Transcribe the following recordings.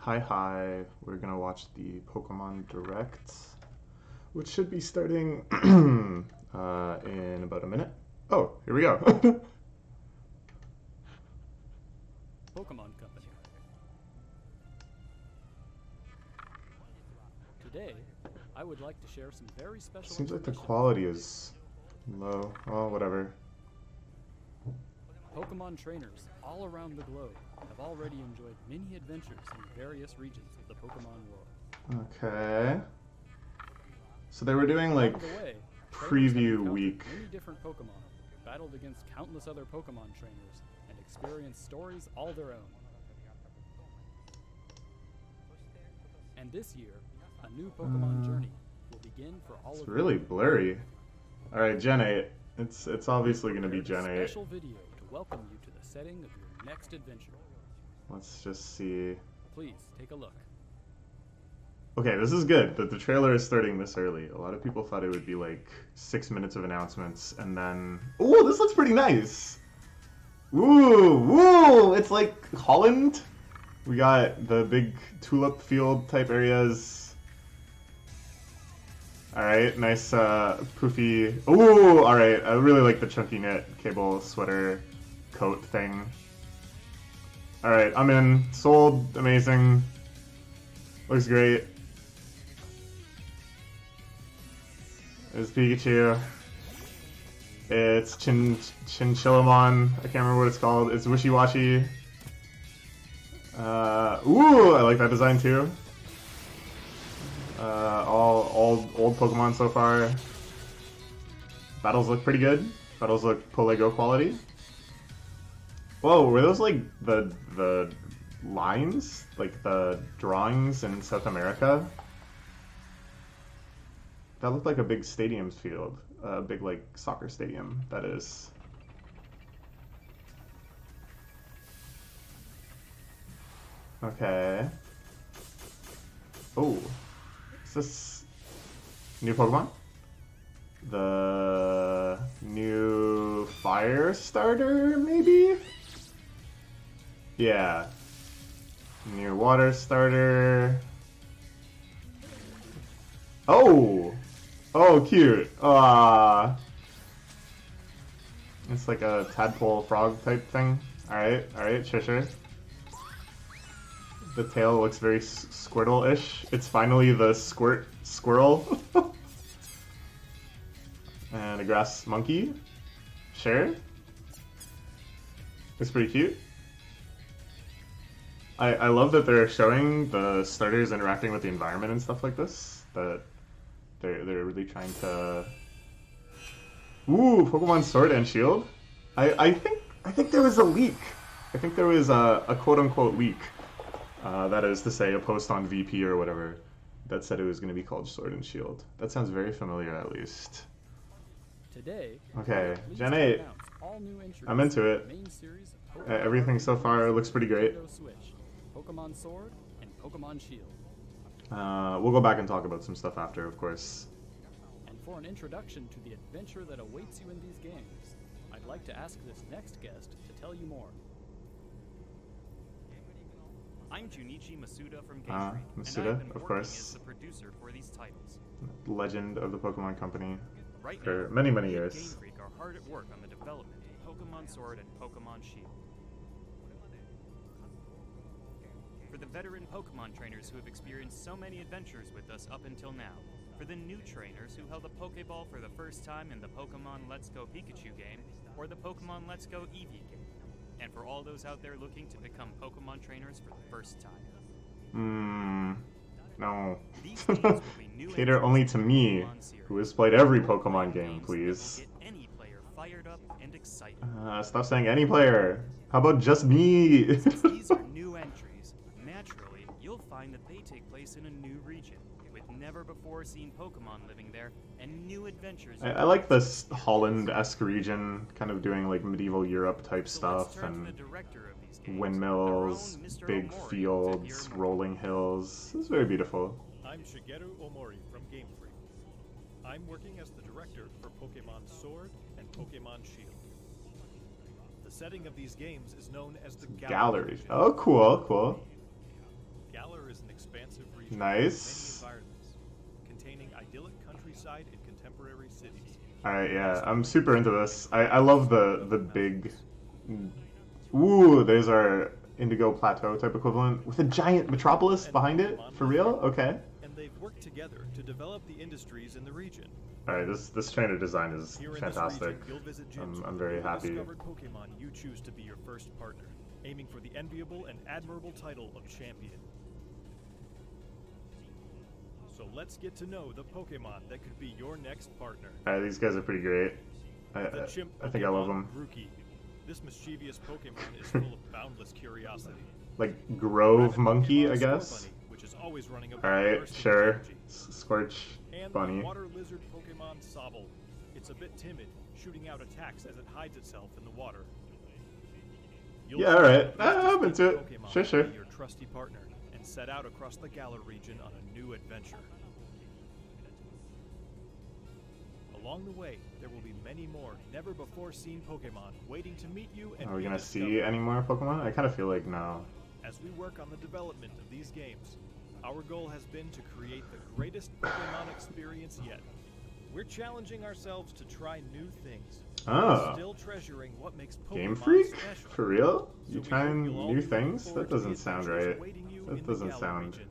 Hi, we're gonna watch the Pokemon Direct, which should be starting in about a minute. Oh, here we go. Pokemon Company. Today, I would like to share some very special Seems like the information. quality is low. Oh, whatever. Pokemon trainers all around the globe have already enjoyed many adventures in various regions of the Pokemon world. Okay. So they were doing like Along the way, trainers have preview encountered week. many different Pokemon, battled against countless other Pokemon trainers, and experienced stories all their own. And this year, a new Pokemon journey will begin for all It's of really you. blurry. All right, Gen 8. It's obviously gonna be Prepared Gen a 8. special video to welcome you to the setting of your next adventure. Let's just see. Please take a look. Okay, this is good that the trailer is starting this early. A lot of people thought it would be like 6 minutes of announcements and then. Ooh, this looks pretty nice. Ooh, it's like Holland. We got the big tulip field type areas. Alright, nice poofy. Ooh, alright, I really like the chunky knit cable sweater coat thing. Alright, I'm in. Sold. Amazing. Looks great. It's Pikachu. It's Chinchillamon. I can't remember what it's called. It's Wishy-Washy. Ooh, I like that design too. All old Pokemon so far. Battles look pretty good. Battles look Polego quality. Whoa, were those like the lines? Like the drawings in South America? That looked like a big stadium field. A big, like, soccer stadium, that is. Okay. Oh. Is this new Pokemon? The new fire starter, maybe? Yeah. New water starter. Oh! Oh, cute. It's like a tadpole frog type thing. Alright, sure. The tail looks very Squirtle-ish. It's finally the squirt squirrel. And a grass monkey. Sure. It's pretty cute. I love that they're showing the starters interacting with the environment and stuff like this. That they're really trying to. Ooh, Pokemon Sword and Shield. I think there was a leak. I think there was a quote unquote leak. That is to say, a post on VP or whatever that said it was going to be called Sword and Shield. That sounds very familiar, at least. Today, Okay, Gen 8. I'm into it. Everything so far looks pretty great. Switch, Pokemon Sword and Pokemon Shield. We'll go back and talk about some stuff after, of course. And for an introduction to the adventure that awaits you in these games, I'd like to ask this next guest to tell you more. I'm Junichi Masuda from Game Freak, Masuda, and I've been of working course. as the producer for these titles. Legend of the Pokemon Company Right for now, many we at years. Game Freak are hard at work on the development of Pokemon Sword and Pokemon Shield. For the veteran Pokemon trainers who have experienced so many adventures with us up until now, for the new trainers who held a Pokeball for the first time in the Pokemon Let's Go Pikachu game, or the Pokemon Let's Go Eevee game, and for all those out there looking to become Pokemon trainers for the first time. No. These games will be new Cater entries only to to the me, Pokemon series. who has played every Role-playing Pokemon game, games that please. will get any player fired up and excited. Stop saying any player. How about just me? Since these are new entries, naturally, you'll find that they take place in a new region, with never-before-seen Pokemon living there, and new adventures. I like this Holland-esque region, kind of doing like medieval Europe type So let's stuff, turn to and the director of these games, windmills, our own Mr. big Omori, to fields, hear more. rolling hills. It's very beautiful. I'm Shigeru Omori from Game Freak. I'm working as the director for Pokemon Sword and Pokemon Shield. setting of these games is known as the Gallery. region. Oh, cool. Galar features Nice. many environments, containing idyllic countryside and contemporary cities. Alright, yeah, I'm super into this. I love the big... Ooh, there's our Indigo Plateau type equivalent with a giant metropolis behind it? For real? Okay. And they've worked together to develop the industries in the region. Alright, this trainer design is Here in fantastic. this region, you'll visit gyms I'm with very newly happy. discovered Pokemon you choose to be your first partner, aiming for the enviable and admirable title of champion. So let's get to know the Pokemon that could be your next partner. Alright, these guys are pretty great. The chimp I think I love them. Grookey. This mischievous Pokemon is full of boundless curiosity. Like Grove Rabbit Monkey, Pokemon I Score guess. Bunny, which is always running about Alright, bursting with sure. energy. Scorch And Bunny. the water lizard Pokemon Sobble. It's a bit timid, shooting out attacks as it hides itself in the water. You'll Yeah, choose alright. the most I'm into it. distinct Pokemon Sure, to sure. be your trusty partner, and set out across the Galar region on a new adventure. Along the way, there will be many more never-before-seen Pokemon waiting to meet you and Are we be gonna discovered. see any more Pokemon? I kind of feel like no. As we work on the development of these games, our goal has been to create the greatest Pokemon experience yet. We're challenging ourselves to try new things, Oh. still treasuring what makes Pokemon Game Freak? special. For real? So You we trying hope you'll all new be looking things? forward That to the doesn't sound adventures right. awaiting you That in the doesn't Galar sound... region.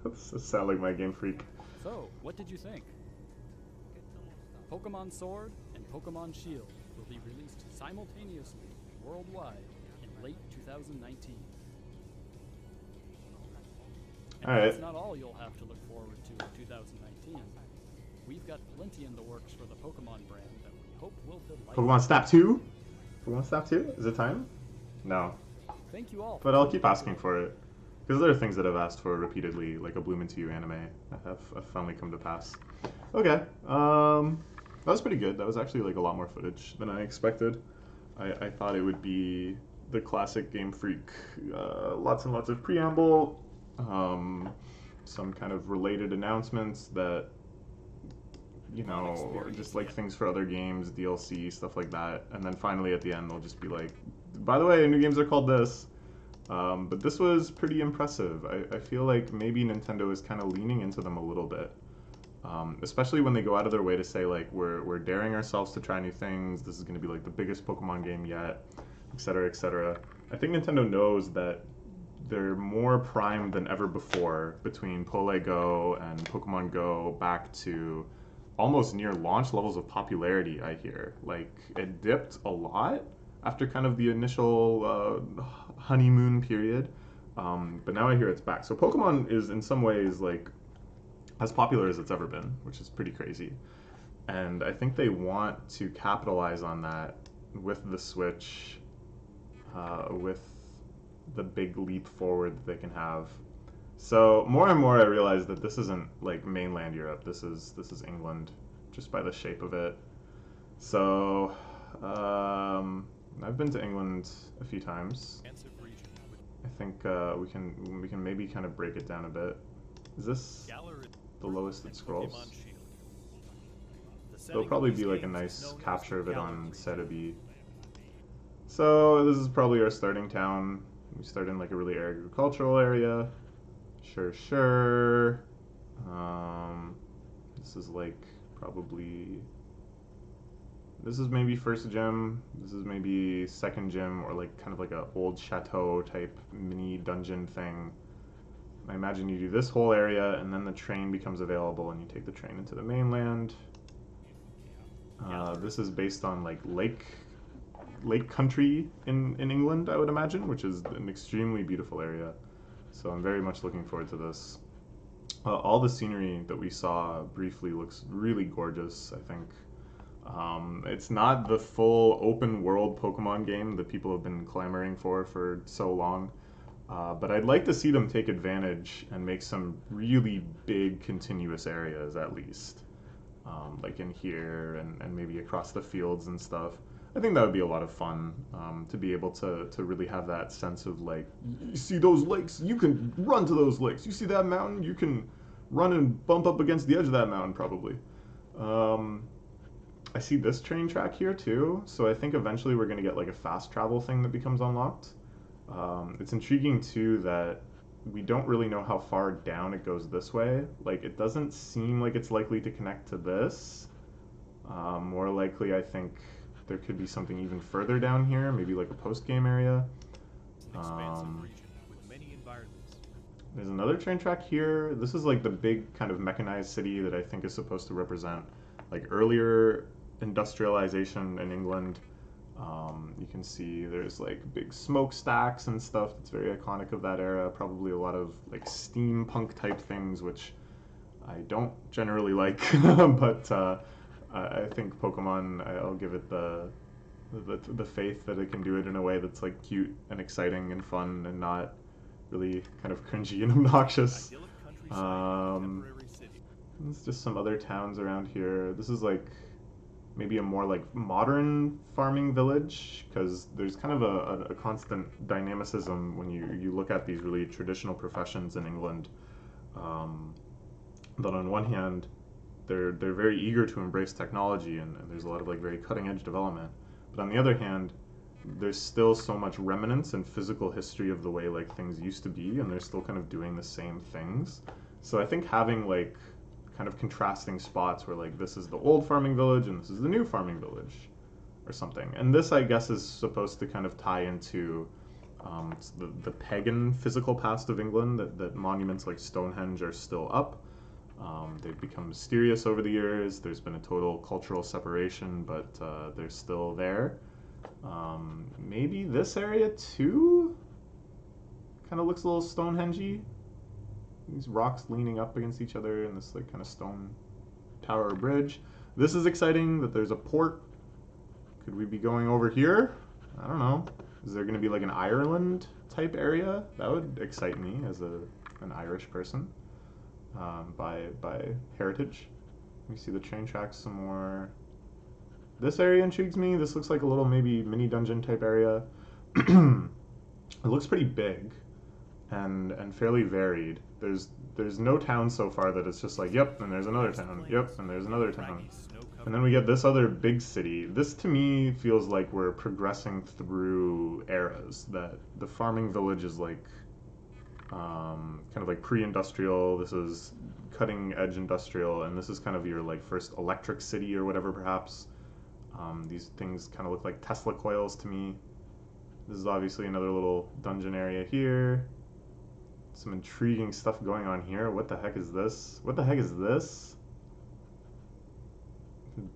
That doesn't sound like my Game Freak. So, what did you think? Pokemon Sword and Pokemon Shield will be released simultaneously worldwide in late 2019. And Alright. that's not all you'll have to look forward to in 2019. We've got plenty in the works for the Pokemon brand that we hope will delight. Pokemon Snap 2? Pokemon Snap 2? Is it time? No. Thank you all. But I'll keep asking for it. Because there are things that I've asked for repeatedly, like a Bloom Into You anime, have finally come to pass. Okay. That was pretty good. That was actually like a lot more footage than I expected. I thought it would be the classic Game Freak, lots and lots of preamble, some kind of related announcements that, you know, just like things for other games, DLC, stuff like that. And then finally at the end, they'll just be like, by the way, new games are called this. But this was pretty impressive. I feel like maybe Nintendo is kind of leaning into them a little bit. Especially when they go out of their way to say, like, we're daring ourselves to try new things. This is going to be like the biggest Pokemon game yet, etc., etc. I think Nintendo knows that they're more primed than ever before between Pole Go and Pokemon Go back to almost near launch levels of popularity, I hear. Like, it dipped a lot after kind of the initial honeymoon period. But now I hear it's back. So Pokemon is in some ways like as popular as it's ever been, which is pretty crazy. And I think they want to capitalize on that with the Switch, with the big leap forward that they can have. So more and more I realize that this isn't like mainland Europe. This is England, just by the shape of it. So I've been to England a few times. Expansive region with I think we can maybe kind of break it down a bit. Is this Galar the lowest it and scrolls? Pokemon Shield. The There'll setting probably of be these like a games is nice known as capture of the it Galar on region. Cerebi. So this is probably our starting town. We start in like a really agricultural area. Sure. This is like probably. This is maybe first gym. This is maybe second gym, or like kind of like a old chateau type mini dungeon thing. I imagine you do this whole area, and then the train becomes available, and you take the train into the mainland. This is based on like lake country in England, I would imagine, which is an extremely beautiful area. So I'm very much looking forward to this. All the scenery that we saw briefly looks really gorgeous, I think. It's not the full open world Pokemon game that people have been clamoring for so long. But I'd like to see them take advantage and make some really big continuous areas at least. Like in here and maybe across the fields and stuff. I think that would be a lot of fun to be able to really have that sense of like, you see those lakes, you can run to those lakes. You see that mountain, you can run and bump up against the edge of that mountain probably. I see this train track here too, so I think eventually we're going to get like a fast travel thing that becomes unlocked. It's intriguing too that we don't really know how far down it goes this way. Like, it doesn't seem like it's likely to connect to this. More likely, I think there could be something even further down here, maybe like a post-game area. An expansive region with many environments. There's another train track here. This is like the big kind of mechanized city that I think is supposed to represent like earlier industrialization in England. You can see there's like big smokestacks and stuff that's very iconic of that era. Probably a lot of like steampunk type things, which I don't generally like, but I think Pokemon, I'll give it the faith that it can do it in a way that's like cute and exciting and fun and not really kind of cringy and obnoxious. Idyllic countryside, contemporary city. There's just some other towns around here. This is like maybe a more like modern farming village, because there's kind of a constant dynamicism when you look at these really traditional professions in England. That on one hand, they're very eager to embrace technology, and there's a lot of like very cutting edge development. But on the other hand, there's still so much remnants and physical history of the way like things used to be, and they're still kind of doing the same things. So I think having like kind of contrasting spots where like this is the old farming village and this is the new farming village or something. And this, I guess, is supposed to kind of tie into the pagan physical past of England, that monuments like Stonehenge are still up. They've become mysterious over the years. There's been a total cultural separation, but they're still there. Maybe this area too kind of looks a little Stonehenge-y. These rocks leaning up against each other in this like kind of stone tower or bridge. This is exciting that there's a port. Could we be going over here? I don't know. Is there going to be like an Ireland type area? That would excite me as an Irish person by heritage. Let me see the train tracks some more. This area intrigues me. This looks like a little maybe mini dungeon type area. It looks pretty big and fairly varied. There's no town so far that it's just like, yep, and there's another town, yep, and there's another town. And then we get this other big city. This to me feels like we're progressing through eras, that the farming village is like kind of like pre-industrial, this is cutting edge industrial, and this is kind of your like first electric city or whatever perhaps. These things kind of look like Tesla coils to me. This is obviously another little dungeon area here. Some intriguing stuff going on here. What the heck is this? What the heck is this?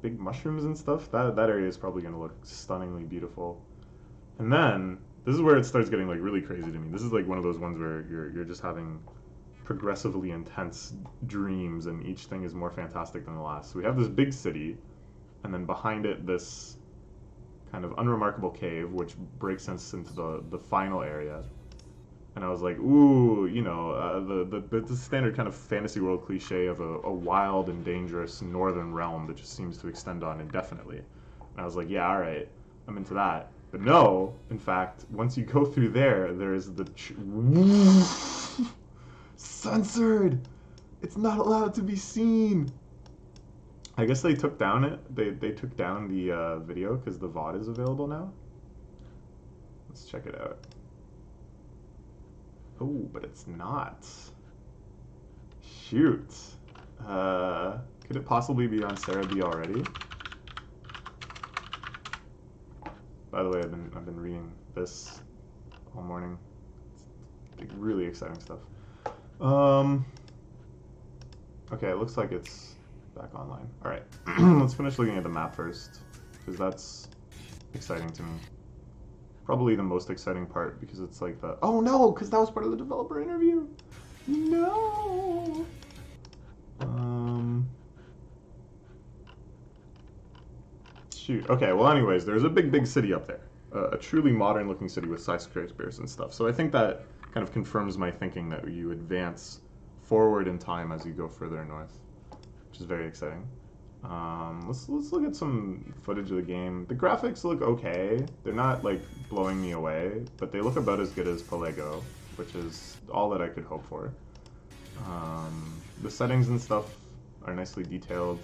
Big mushrooms and stuff? That area is probably going to look stunningly beautiful. And then, this is where it starts getting like really crazy to me. This is like one of those ones where you're just having progressively intense dreams, and each thing is more fantastic than the last. So we have this big city, and then behind it this kind of unremarkable cave, which breaks us into the final area. And I was like, ooh, you know, the standard kind of fantasy world cliche of a wild and dangerous northern realm that just seems to extend on indefinitely. And I was like, yeah, all right, I'm into that. But no, in fact, once you go through there is the censored. It's not allowed to be seen. I guess they took down they took down the video because the VOD is available now. Let's check it out. Oh, but it's not. Shoot. Could it possibly be on Sarah B already? By the way, I've been reading this all morning. It's like really exciting stuff. Okay, it looks like it's back online. All right, let's finish looking at the map first, because that's exciting to me. Probably the most exciting part, because it's like the, oh no, because that was part of the developer interview. No. Shoot. Okay. Well, anyways, there's a big city up there, a truly modern-looking city with skyscrapers and stuff. So I think that kind of confirms my thinking that you advance forward in time as you go further north, which is very exciting. Let's look at some footage of the game. The graphics look okay. They're not like blowing me away, but they look about as good as Palego, which is all that I could hope for. The settings and stuff are nicely detailed.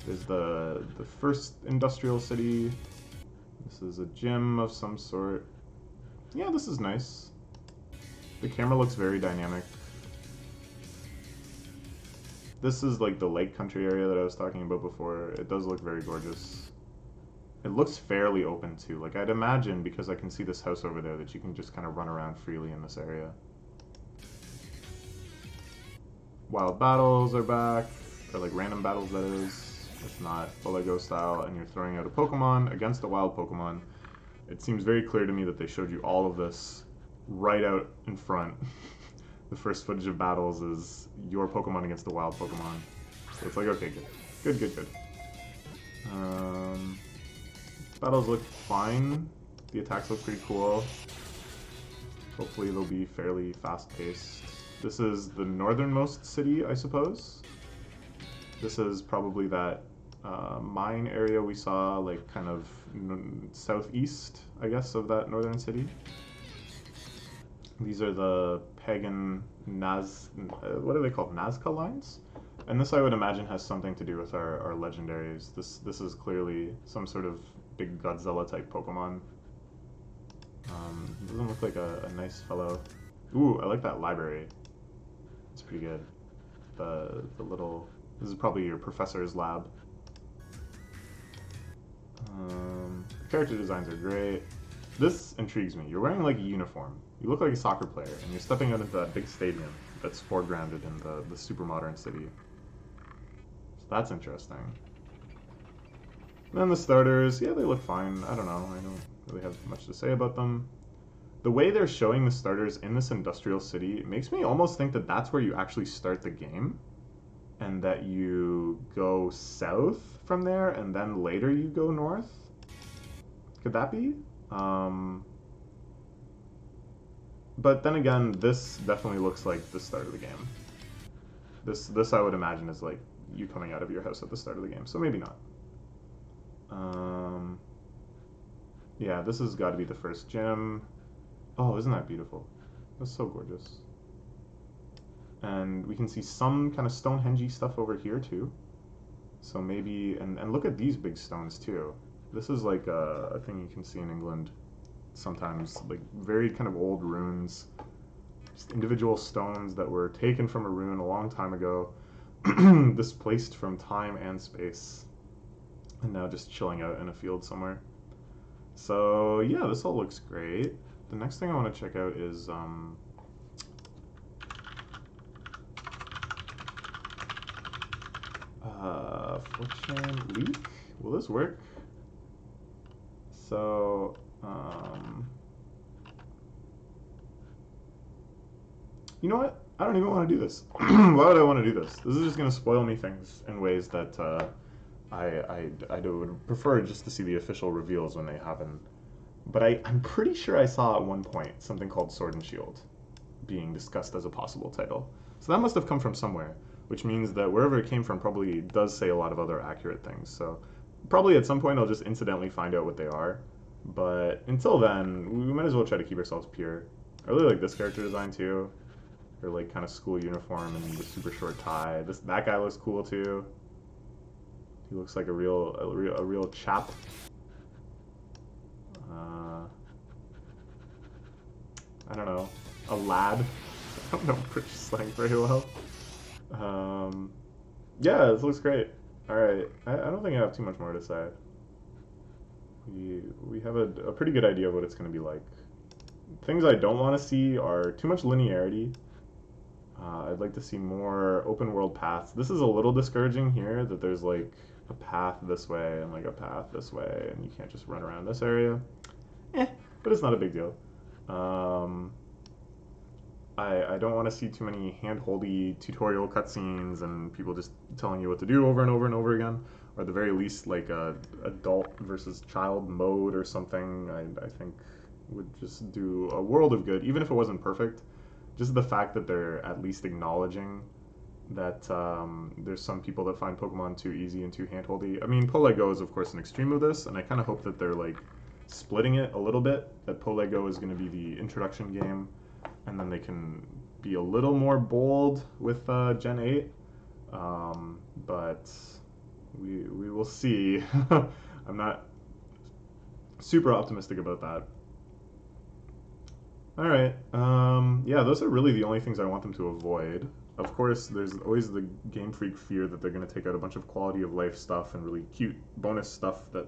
There's the first industrial city. This is a gym of some sort. Yeah, this is nice. The camera looks very dynamic. This is like the lake country area that I was talking about before. It does look very gorgeous. It looks fairly open too. Like I'd imagine, because I can see this house over there, that you can just kind of run around freely in this area. Wild battles are back, or like random battles that is. It's not full Lego style, and you're throwing out a Pokemon against a wild Pokemon. It seems very clear to me that they showed you all of this right out in front. The first footage of battles is your Pokemon against the wild Pokemon. So it's like, okay, good. Battles look fine. The attacks look pretty cool. Hopefully they'll be fairly fast-paced. This is the northernmost city, I suppose. This is probably that mine area we saw, like kind of southeast, I guess, of that northern city. These are the pagan what are they called? Nazca lines? And this, I would imagine, has something to do with our legendaries. This is clearly some sort of big Godzilla type Pokemon. Doesn't look like a nice fellow. Ooh, I like that library. It's pretty good. The little... This is probably your professor's lab. Character designs are great. This intrigues me. You're wearing like a uniform. You look like a soccer player, and you're stepping out into that big stadium that's foregrounded in the super modern city. So that's interesting. And then the starters, yeah, they look fine. I don't know. I don't really have much to say about them. The way they're showing the starters in this industrial city makes me almost think that that's where you actually start the game, and that you go south from there, and then later you go north. Could that be? But then again, this definitely looks like the start of the game. This I would imagine is like you coming out of your house at the start of the game, so maybe not. Yeah, this has got to be the first gym. Oh, isn't that beautiful? That's so gorgeous. And we can see some kind of Stonehenge stuff over here too. So maybe, and look at these big stones too. This is like a thing you can see in England sometimes, like very kind of old runes, just individual stones that were taken from a rune a long time ago, displaced from time and space, and now just chilling out in a field somewhere. So yeah, this all looks great. The next thing I want to check out is Fortune Leak. Will this work? So you know what? I don't even want to do this. Why would I want to do this? This is just going to spoil me things in ways that I would prefer just to see the official reveals when they happen. But I'm pretty sure I saw at one point something called Sword and Shield being discussed as a possible title. So that must have come from somewhere, which means that wherever it came from probably does say a lot of other accurate things. So probably at some point I'll just incidentally find out what they are. But until then, we might as well try to keep ourselves pure. I really like this character design too. Her like kind of school uniform and the super short tie. That guy looks cool too. He looks like a real chap. I don't know, a lad. I don't know British slang very well. Yeah, this looks great. All right, I don't think I have too much more to say. We have a pretty good idea of what it's going to be like. Things I don't want to see are too much linearity. I'd like to see more open world paths. This is a little discouraging here, that there's like a path this way and like a path this way, and you can't just run around this area. But it's not a big deal. I don't want to see too many hand-holdy tutorial cutscenes and people just telling you what to do over and over and over again, or at the very least like a adult versus child mode or something. I think would just do a world of good, even if it wasn't perfect. Just the fact that they're at least acknowledging that there's some people that find Pokemon too easy and too hand-holdy. I mean, Polego is of course an extreme of this, and I kind of hope that they're like splitting it a little bit, that Polego is going to be the introduction game, and then they can be a little more bold with Gen 8. But we will see. I'm not super optimistic about that. All right. Yeah, those are really the only things I want them to avoid. Of course, there's always the Game Freak fear that they're going to take out a bunch of quality of life stuff and really cute bonus stuff that,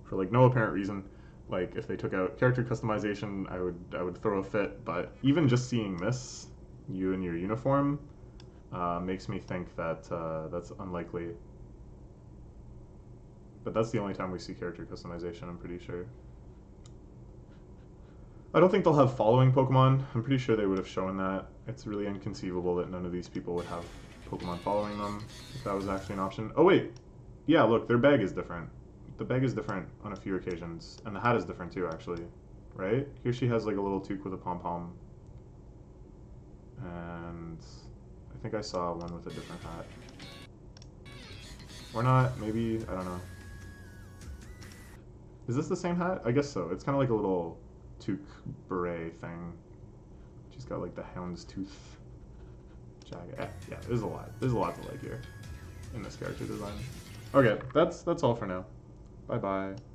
for like no apparent reason, like if they took out character customization, I would throw a fit. But even just seeing this, you in your uniform, makes me think that that's unlikely. But that's the only time we see character customization, I'm pretty sure. I don't think they'll have following Pokemon. I'm pretty sure they would have shown that. It's really inconceivable that none of these people would have Pokemon following them if that was actually an option. Oh wait, yeah, look, their bag is different. The bag is different on a few occasions, and the hat is different too, actually. Right? Here she has like a little toque with a pom-pom. And I think I saw one with a different hat. Or not, maybe, I don't know. Is this the same hat? I guess so. It's kind of like a little toque beret thing. She's got like the hound's tooth jacket. Yeah, there's a lot. There's a lot to like here in this character design. Okay, that's all for now. Bye bye.